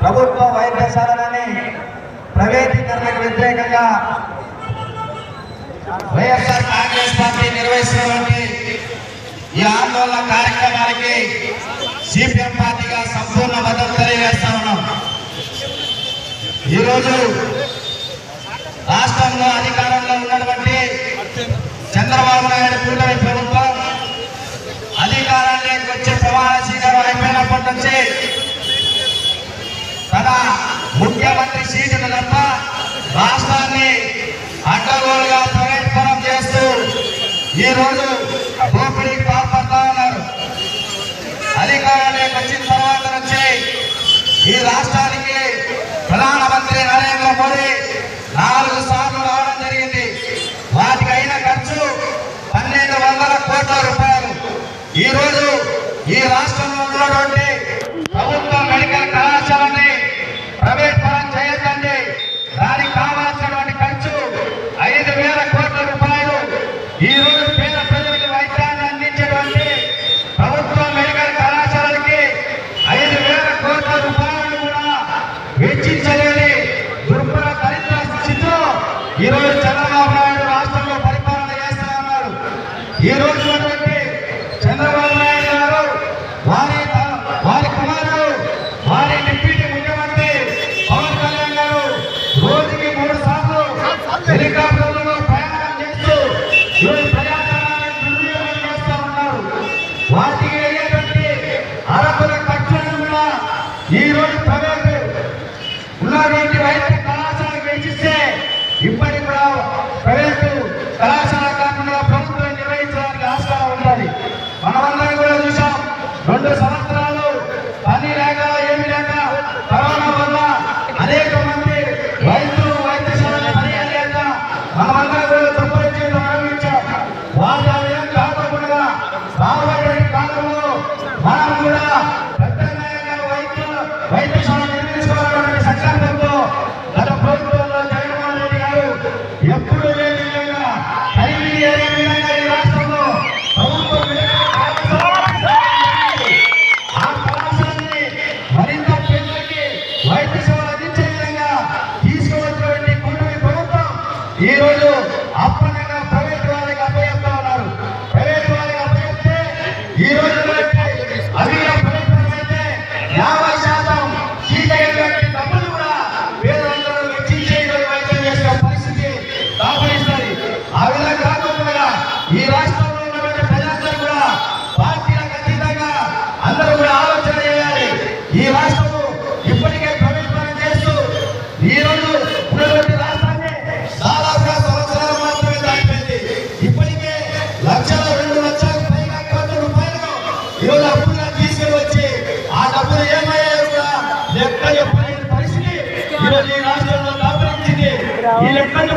ప్రభుత్వ వైద్యశాలని ప్రైవేటీకరణకు వ్యతిరేకంగా వైఎస్ఆర్ కాంగ్రెస్ పార్టీ నిర్వహిస్తున్నటువంటి ఈ ఆందోళన కార్యక్రమానికి సిపిఎం పార్టీగా సంపూర్ణ మద్దతు తెలియజేస్తా ఉన్నాం. ఈరోజు రాష్ట్రంలో అధికారంలో ఉన్నటువంటి చంద్రబాబు నాయుడు కూటమి ప్రభుత్వం అధికారంలోకి వచ్చే ప్రమాణ స్వీకారం అయిపోయినప్పటి నుంచి తన ముఖ్యమంత్రి సీటును తప్ప రాష్ట్రాన్ని అడ్డగోలుగా ప్రైవేట్ పరం చేస్తూ ఈరోజు దోపిడీకి పాల్పడతా ఉన్నారు. అధికారంలోకి వచ్చిన తర్వాత నుంచి ఈ రాష్ట్రానికి ప్రధానమంత్రి నరేంద్ర మోడీ 4 సార్లు రావడం జరిగింది. వాటికి అయిన ఖర్చు 1200 కోట్ల రూపాయలు. ఈరోజు ఈ రాష్ట్రంలో ఉన్నటువంటి ప్రభుత్వ మెడికల్ కళాశాలని ప్రైవేట్ పరం చేయకండి, దానికి కావాల్సినటువంటి ఖర్చు 5000 కోట్ల రూపాయలు. ఈరోజు పేద ప్రజలకు వైద్యాన్ని అందించేటువంటి ప్రభుత్వ మెడికల్ కళాశాలకి 5000 కోట్ల రూపాయలు కూడా వెచ్చించలేని దుర్భర దరిద్ర స్థితిలో ఈరోజు చంద్రబాబు నాయుడు రాష్ట్రంలో పరిపాలన చేస్తా ఉన్నారు. ఈ రోజు చంద్రబాబు నాయుడు గారు వారి కుమారుడు వారి డిప్యూటీ ముఖ్యమంత్రి పవన్ కళ్యాణ్ గారు రోజుకి 3 సార్లు హెలికాప్టర్లలో ప్రయాణం చేస్తూ ఈరోజు ప్రజాధనాన్ని దుర్వినియోగం చేస్తూ ఉన్నారు. వాటికి అయ్యేటువంటి అరకుల ఖర్చులను కూడా ఈరోజు ప్రైవేటు ఉన్నటువంటి వైద్య కళాశాలకు వెచ్చిస్తే ఇప్పటికి కూడా ప్రైవేటు కళాశాల కాకుండా ప్రభుత్వం నిర్వహించడానికి ఆస్కారం ఉంటుంది. మనమందరం కూడా చూసాం, 2 సంవత్సరాలు పని లేక ఏమి లేక కరోనా వల్ల అనేక మంది వైద్యులు వైద్యశాల పనిచేయలేక మనమందరం కూడా తప్పులు చేయడం ఆరంభించాం. వాళ్ళ ఏం కాకుండా రాబోయే కాలంలో మనం కూడా పెద్దగా వైద్యశాల నిర్మించుకోవాలనే సంకల్పంతో గత ప్రభుత్వంలో జగన్మోహన్ రెడ్డి గారు ఎప్పుడు లేని విధంగా ఖరీదు చేయని విధంగా ఈ రాష్ట్రంలో ప్రభుత్వం ఆ కళాశాలని మరింత పేదలకి వైద్య సేవలు అందించే విధంగా తీసుకువచ్చినటువంటి కూటమి ప్రభుత్వం ఈరోజు అప్పనంగా ప్రైవేట్ వాళ్ళకి అప్పచెప్తా ఉన్నారు. ప్రైవేట్ వాళ్ళకి అప్పచెప్తే ఈ రోజు అవి అయితే 50% చీకటి డబ్బులు కూడా పేదలందరూ వెచ్చించే వైద్యం చేసే పరిస్థితి దాపరిస్తుంది. ఆ విధంగా కాకుండా ఈ రాష్ట్రంలో ఉన్నటువంటి ప్రజలందరూ కూడా పార్టీలకు అతీతంగా అందరూ కూడా ఆలోచన చేయాలి. ఈ రాష్ట్రము ఇప్పటికే ప్రైవేట్ పరం చేస్తూ ఈ రోజు ఉన్నటువంటి రాష్ట్రాన్ని దాదాపుగా సంవత్సరాలు మాత్రమే దాటిపోయింది. ఇప్పటికే 2 లక్షలకు పైగా కోట్ల రూపాయలు ఈరోజు అప్పుగా తీసుకుని వచ్చి ఆ డబ్బులు ఏమయ్యాయో కూడా లెక్క చెప్పలేని పరిస్థితి ఈరోజు ఈ రాష్ట్రంలో దాపరించింది. ఈ లెక్కలు